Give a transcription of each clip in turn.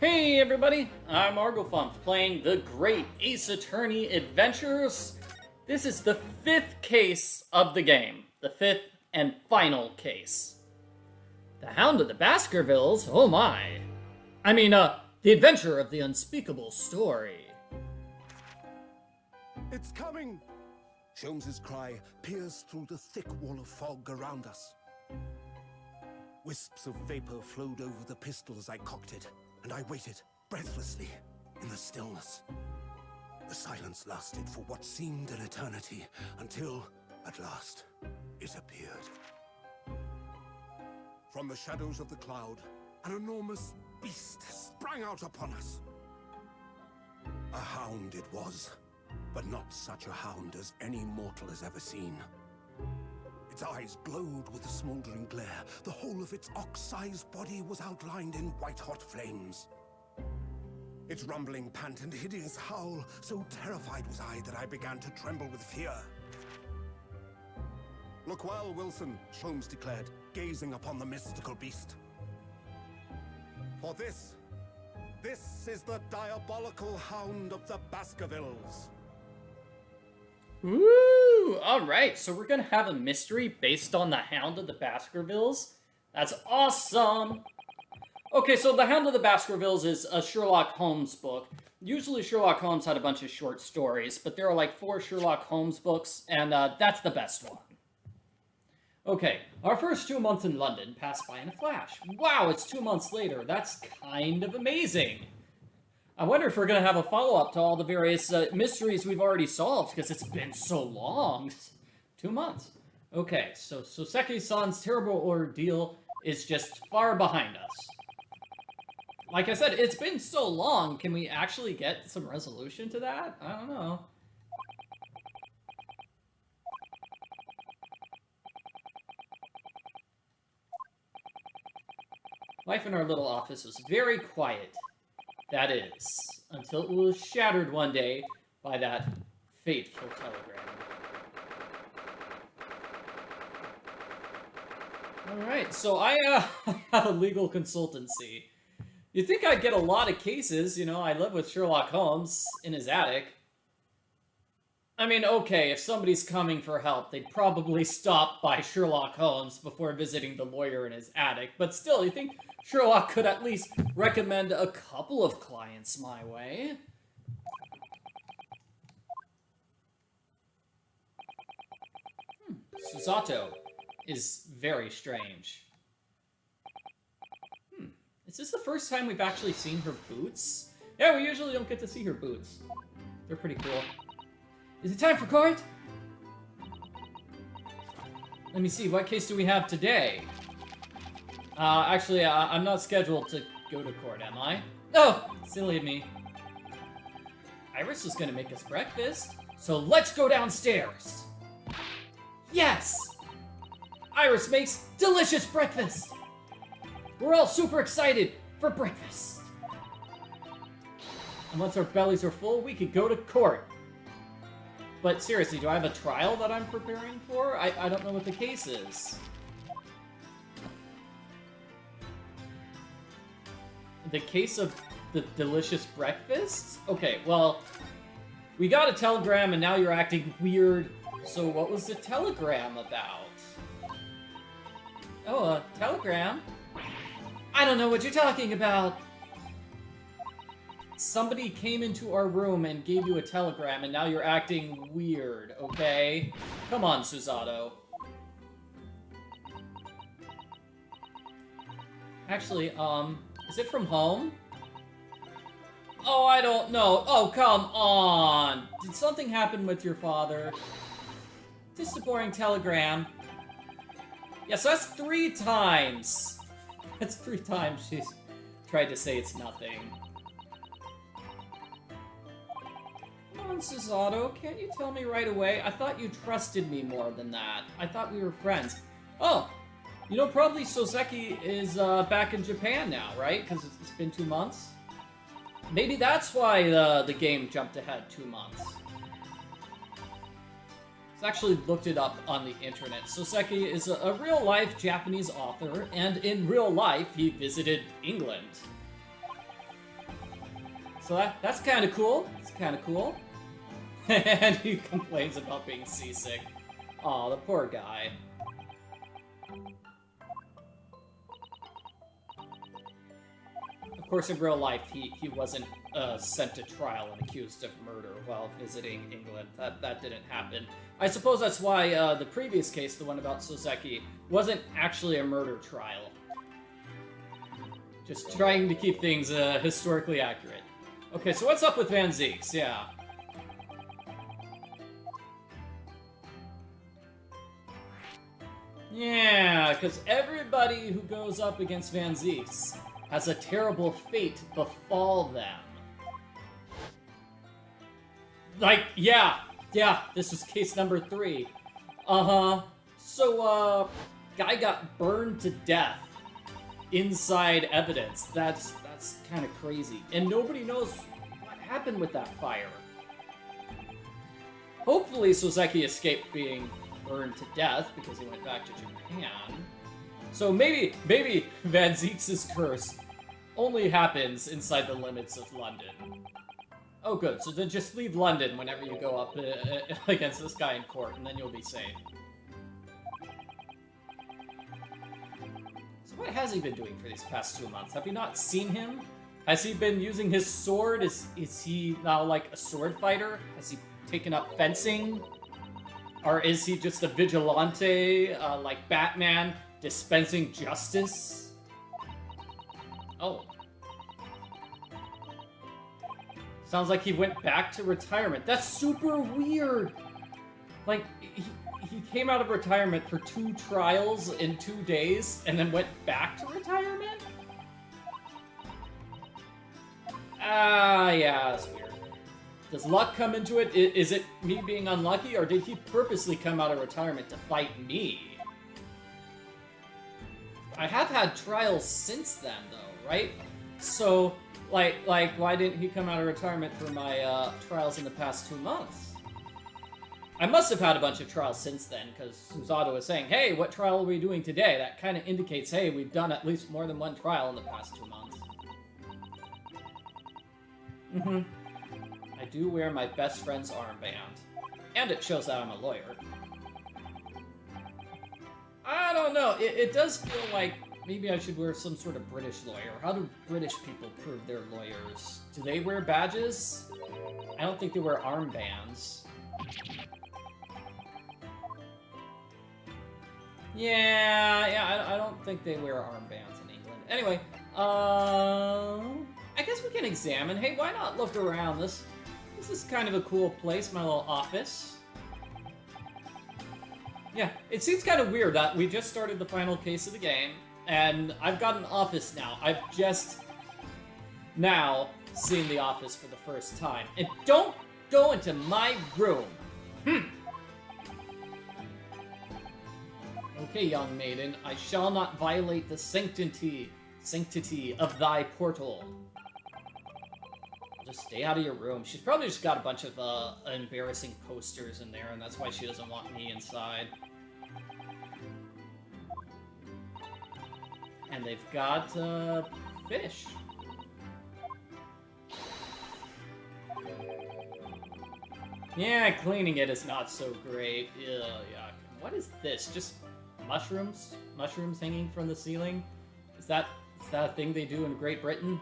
Hey everybody, I'm Argofump playing the Great Ace Attorney Adventures. This is the 5th case of the game, the 5th and final case. The Hound of the Baskervilles, oh my. I mean, the adventure of the unspeakable story. It's coming! Sholmes's cry pierced through the thick wall of fog around us. Wisps of vapor flowed over the pistol as I cocked it, and I waited, breathlessly, in the stillness. The silence lasted for what seemed an eternity, until, at last, it appeared. From the shadows of the cloud, an enormous beast sprang out upon us. A hound it was, but not such a hound as any mortal has ever seen. Its eyes glowed with a smoldering glare. The whole of its ox-sized body was outlined in white-hot flames. Its rumbling pant and hideous howl, so terrified was I that I began to tremble with fear. "Look well, Wilson," Sholmes declared, gazing upon the mystical beast. "For this is the diabolical Hound of the Baskervilles." Woo! Alright, so we're gonna have a mystery based on the Hound of the Baskervilles. That's awesome! Okay, so the Hound of the Baskervilles is a Sherlock Holmes book. Usually Sherlock Holmes had a bunch of short stories, but there are like 4 Sherlock Holmes books, and that's the best one. Okay, our first 2 months in London passed by in a flash. Wow, it's 2 months later. That's kind of amazing. I wonder if we're going to have a follow-up to all the various mysteries we've already solved, because it's been so long. 2 months. Okay, so Soseki-san's terrible ordeal is just far behind us. Like I said, it's been so long. Can we actually get some resolution to that? I don't know. Life in our little office was very quiet. That is, until it was shattered one day by that fateful telegram. Alright, so I have a legal consultancy. You'd think I'd get a lot of cases, you know, I live with Sherlock Holmes in his attic. I mean, okay, if somebody's coming for help, they'd probably stop by Sherlock Holmes before visiting the lawyer in his attic, but still, you think Sherlock could at least recommend a couple of clients my way? Susato is very strange. Is this the first time we've actually seen her boots? Yeah, we usually don't get to see her boots. They're pretty cool. Is it time for court? Let me see, what case do we have today? Actually, I'm not scheduled to go to court, am I? Oh, silly of me. Iris is gonna make us breakfast, so let's go downstairs. Yes! Iris makes delicious breakfast! We're all super excited for breakfast. And once our bellies are full, we could go to court. But seriously, do I have a trial that I'm preparing for? I don't know what the case is. The case of the delicious breakfast? Okay, well, we got a telegram and now you're acting weird. So what was the telegram about? Oh, a telegram? I don't know what you're talking about. Somebody came into our room and gave you a telegram, and now you're acting weird, okay? Come on, Susato. Actually, is it from home? Oh, I don't know. Oh, come on. Did something happen with your father? Just a boring telegram. Yes, that's 3 times. That's 3 times she's tried to say it's nothing. Come on, Susato, can't you tell me right away? I thought you trusted me more than that. I thought we were friends. Oh, you know, probably Soseki is back in Japan now, right? Because it's been 2 months? Maybe that's why the game jumped ahead 2 months. I actually looked it up on the internet. Soseki is a real-life Japanese author, and in real life, he visited England. So that's kind of cool. It's kind of cool. And he complains about being seasick. Aw, the poor guy. Of course, in real life, he wasn't sent to trial and accused of murder while visiting England. That didn't happen. I suppose that's why the previous case, the one about Soseki, wasn't actually a murder trial. Just trying to keep things historically accurate. Okay, so what's up with Van Zieks? Yeah. Yeah, because everybody who goes up against Van Zieks has a terrible fate befall them. Like, yeah, this was case number 3. Uh-huh. So, guy got burned to death inside evidence. That's kind of crazy. And nobody knows what happened with that fire. Hopefully Soseki escaped being burned to death because he went back to Japan. So maybe Van Zieks' curse only happens inside the limits of London. Oh good, so then just leave London whenever you go up against this guy in court, and then you'll be safe. So what has he been doing for these past 2 months? Have you not seen him? Has he been using his sword? Is he now like a sword fighter? Has he taken up fencing? Or is he just a vigilante, like Batman, dispensing justice? Oh. Sounds like he went back to retirement. That's super weird! Like, he came out of retirement for 2 trials in 2 days, and then went back to retirement? Yeah, that's weird. Does luck come into it? Is it me being unlucky, or did he purposely come out of retirement to fight me? I have had trials since then, though, right? So, like, why didn't he come out of retirement for my trials in the past 2 months? I must have had a bunch of trials since then, because Susato was saying, hey, what trial are we doing today? That kind of indicates, hey, we've done at least more than 1 trial in the past 2 months. Mm-hmm. I do wear my best friend's armband. And it shows that I'm a lawyer. I don't know. It does feel like maybe I should wear some sort of British lawyer. How do British people prove they're lawyers? Do they wear badges? I don't think they wear armbands. Yeah, I don't think they wear armbands in England. Anyway, I guess we can examine. Hey, why not look around? This is kind of a cool place, my little office. Yeah, it seems kind of weird that we just started the final case of the game, and I've got an office now. I've just now seen the office for the first time. And don't go into my room. Okay, young maiden, I shall not violate the sanctity of thy portal. Just stay out of your room. She's probably just got a bunch of embarrassing posters in there, and that's why she doesn't want me inside. And they've got fish. Yeah, cleaning it is not so great. Ew, yuck. What is this? Just mushrooms? Mushrooms hanging from the ceiling? Is that a thing they do in Great Britain?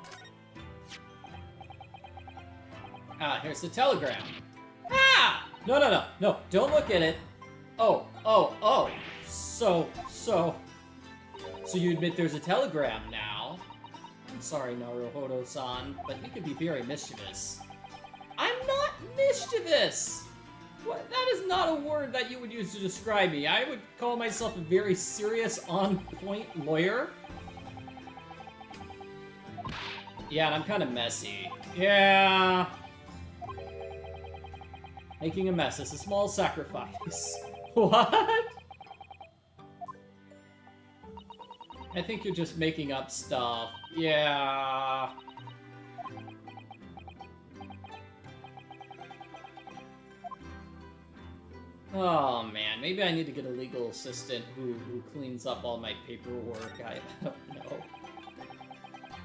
Ah, here's the telegram. Ah! No, don't look at it. Oh. So you admit there's a telegram now? I'm sorry, Naruhodo-san, but you can be very mischievous. I'm not mischievous! What? That is not a word that you would use to describe me. I would call myself a very serious, on-point lawyer. Yeah, and I'm kind of messy. Yeah. Making a mess is a small sacrifice. What? I think you're just making up stuff. Yeah. Oh man, maybe I need to get a legal assistant who cleans up all my paperwork. I don't know.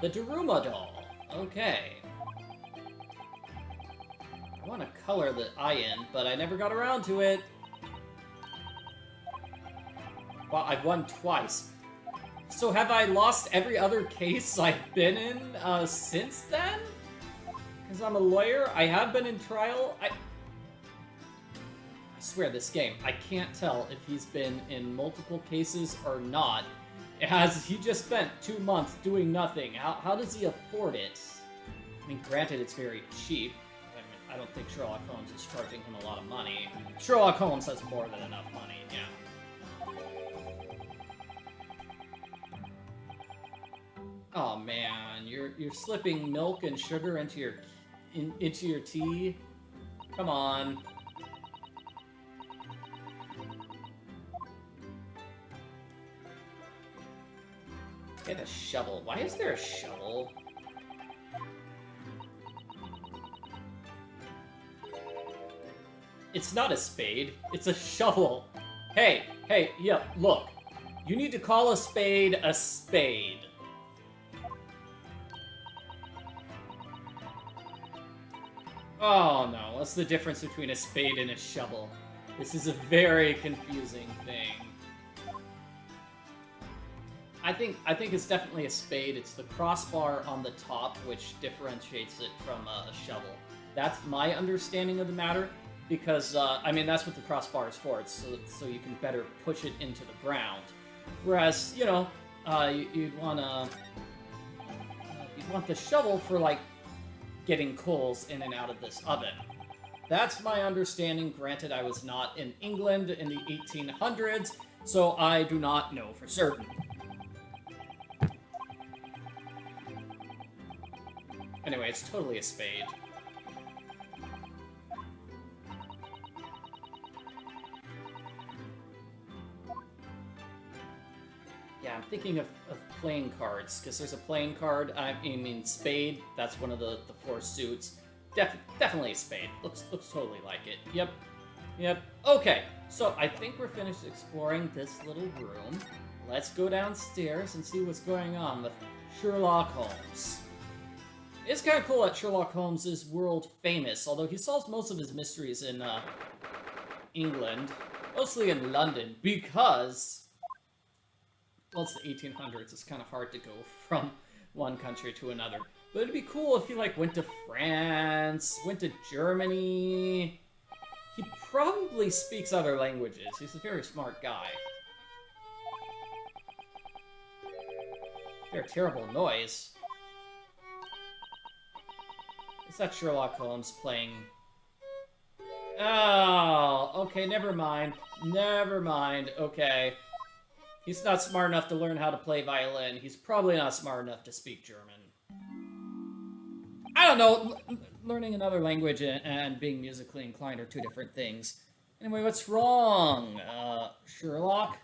The Daruma doll. Okay. I want to color the eye in, but I never got around to it. Well, I've won twice. So have I lost every other case I've been in since then? Because I'm a lawyer? I have been in trial? I swear this game, I can't tell if he's been in multiple cases or not. Has he just spent 2 months doing nothing? How does he afford it? I mean, granted, it's very cheap. I mean, I don't think Sherlock Holmes is charging him a lot of money. Sherlock Holmes has more than enough money, yeah. Oh man, you're slipping milk and sugar into your tea. Come on. Get a shovel. Why is there a shovel? It's not a spade. It's a shovel. Hey, yeah, look. You need to call a spade a spade. Oh no, what's the difference between a spade and a shovel? This is a very confusing thing. I think it's definitely a spade. It's the crossbar on the top which differentiates it from a shovel. That's my understanding of the matter, because I mean that's what the crossbar is for. It's so you can better push it into the ground. Whereas you'd want the shovel for like getting coals in and out of this oven. That's my understanding. Granted, I was not in England in the 1800s, so I do not know for certain. Anyway, it's totally a spade. Yeah, I'm thinking of playing cards, because there's a playing card. I mean, spade, that's one of the 4 suits. Definitely a spade. Looks totally like it. Yep. Okay, so I think we're finished exploring this little room. Let's go downstairs and see what's going on with Sherlock Holmes. It's kind of cool that Sherlock Holmes is world famous, although he solves most of his mysteries in England, mostly in London, because, well, it's the 1800s. It's kind of hard to go from one country to another. But it'd be cool if he, like, went to France, went to Germany. He probably speaks other languages. He's a very smart guy. They're a terrible noise. Is that Sherlock Holmes playing? Oh, okay, never mind. Okay. He's not smart enough to learn how to play violin. He's probably not smart enough to speak German. I don't know. Learning another language and being musically inclined are 2 different things. Anyway, what's wrong, Sherlock?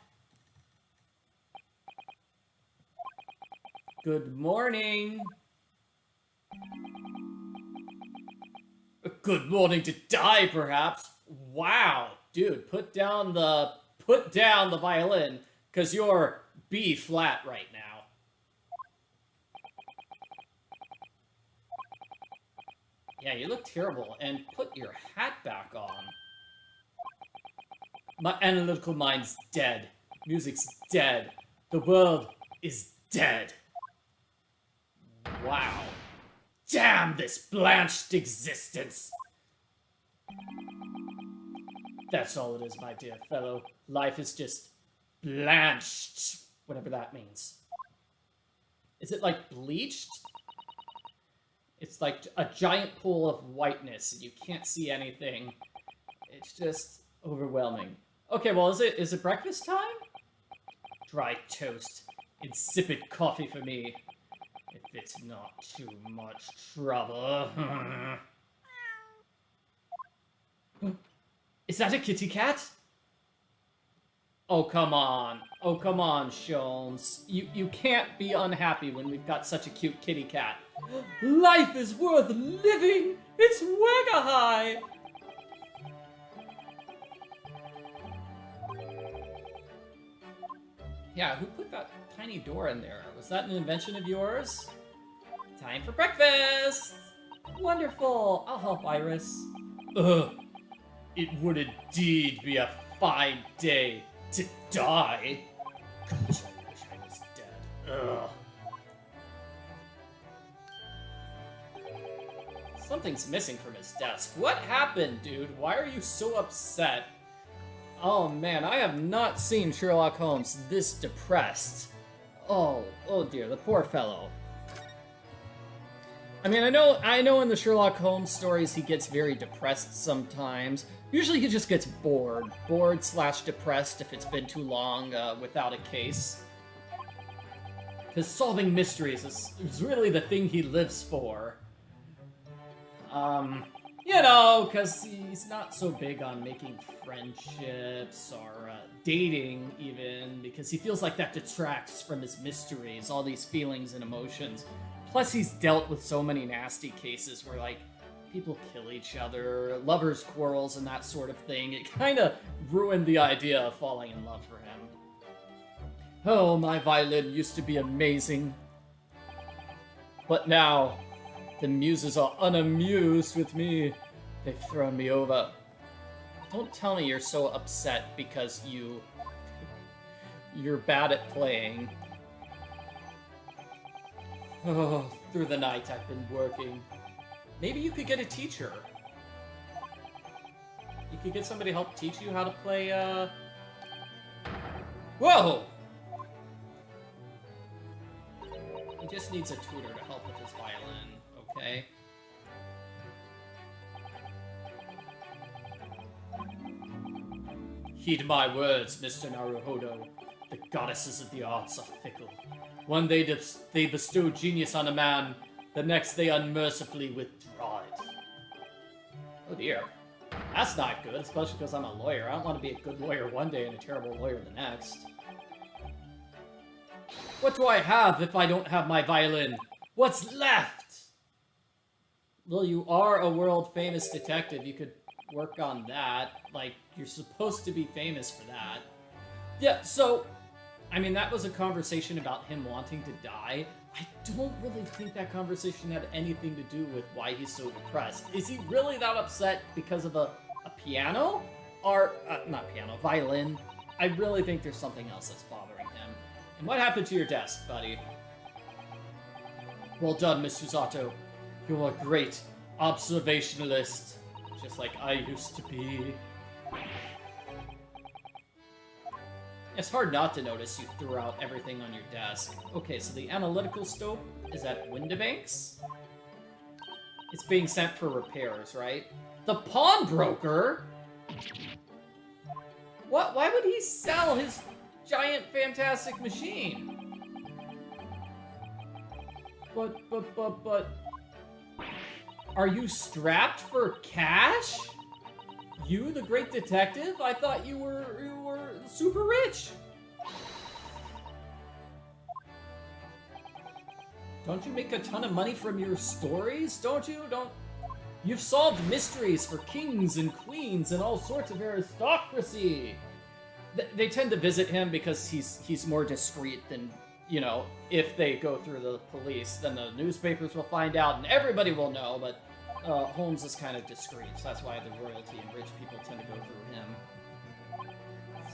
Good morning. Good morning to die, perhaps. Wow, dude, put down the violin, because you're B flat right now. Yeah, you look terrible, and put your hat back on. My analytical mind's dead. Music's dead. The world is dead. Wow. Damn this blanched existence! That's all it is, my dear fellow. Life is just blanched, whatever that means. Is it like bleached? It's like a giant pool of whiteness, and you can't see anything. It's just overwhelming. Okay, well, is it breakfast time? Dry toast. Insipid coffee for me. If it's not too much trouble. Is that a kitty cat? Oh, come on. Oh, come on, Sholmes. You can't be unhappy when we've got such a cute kitty cat. Life is worth living! It's wagga high! Yeah, who put that tiny door in there? Was that an invention of yours? Time for breakfast! Wonderful! I'll help Iris. Ugh. It would indeed be a fine day to die. Gosh, I wish I was dead. Ugh. Something's missing from his desk. What happened, dude? Why are you so upset? Oh man, I have not seen Sherlock Holmes this depressed. Oh dear, the poor fellow. I mean, I know in the Sherlock Holmes stories he gets very depressed sometimes. Usually he just gets bored. Bored/depressed if it's been too long without a case. Because solving mysteries is really the thing he lives for. You know, because he's not so big on making friendships or dating even, because he feels like that detracts from his mysteries, all these feelings and emotions. Plus, he's dealt with so many nasty cases where, like, people kill each other, lovers' quarrels, and that sort of thing. It kind of ruined the idea of falling in love for him. Oh, my violin used to be amazing. But now, the muses are unamused with me. They've thrown me over. Don't tell me you're so upset because you're bad at playing. Oh, through the night I've been working. Maybe you could get a teacher. You could get somebody to help teach you how to play, Whoa! He just needs a tutor to help with his violin, okay? Heed my words, Mr. Naruhodo. The goddesses of the arts are fickle. One day they bestow genius on a man, the next they unmercifully withdraw it. Oh dear. That's not good, especially because I'm a lawyer. I don't want to be a good lawyer one day and a terrible lawyer the next. What do I have if I don't have my violin? What's left? Well, you are a world-famous detective. You could work on that. Like, you're supposed to be famous for that. Yeah, so, I mean, that was a conversation about him wanting to die. I don't really think that conversation had anything to do with why he's so depressed. Is he really that upset because of a piano? Or, not piano, violin? I really think there's something else that's bothering him. And what happened to your desk, buddy? Well done, Miss Susato. You're a great observationalist, just like I used to be. It's hard not to notice you threw out everything on your desk. Okay, so the analytical scope is at Windibanks? It's being sent for repairs, right? The pawnbroker? What? Why would he sell his giant fantastic machine? But... Are you strapped for cash? You, the great detective? I thought you were super rich. Don't you make a ton of money from your stories? Don't you? You've solved mysteries for kings and queens and all sorts of aristocracy. They tend to visit him because he's more discreet than, you know, if they go through the police, then the newspapers will find out and everybody will know, but Holmes is kind of discreet, so that's why the royalty and rich people tend to go through him.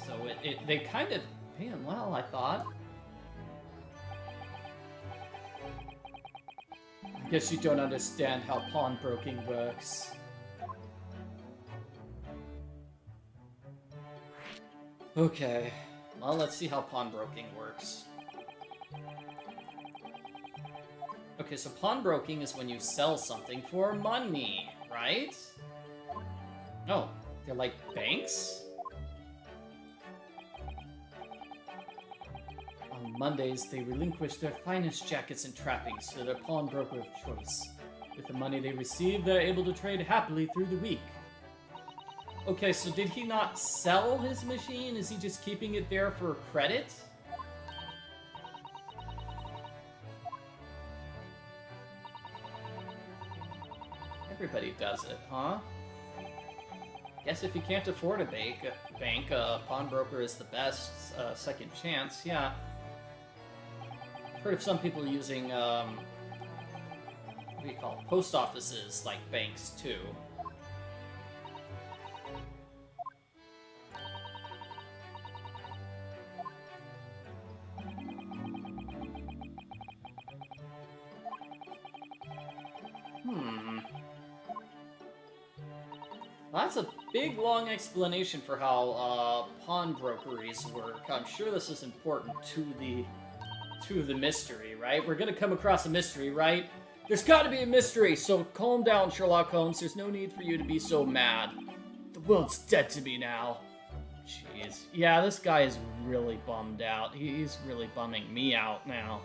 So they kind of pay him well, I thought. I guess you don't understand how pawnbroking works. Okay, well, let's see how pawnbroking works. Okay, so pawnbroking is when you sell something for money, right? Oh, they're like banks? On Mondays, they relinquish their finest jackets and trappings to their pawnbroker of choice. With the money they receive, they're able to trade happily through the week. Okay, so did he not sell his machine? Is he just keeping it there for credit? Everybody does it, huh? Guess if you can't afford a bank, a pawnbroker is the best second chance, yeah. I've heard of some people using, what do you call it? Post offices like banks, too. That's a big, long explanation for how pawnbrokeries work. I'm sure this is important to the mystery, right? We're gonna come across a mystery, right? There's gotta be a mystery, so calm down, Sherlock Holmes. There's no need for you to be so mad. The world's dead to me now. Jeez. Yeah, this guy is really bummed out. He's really bumming me out now.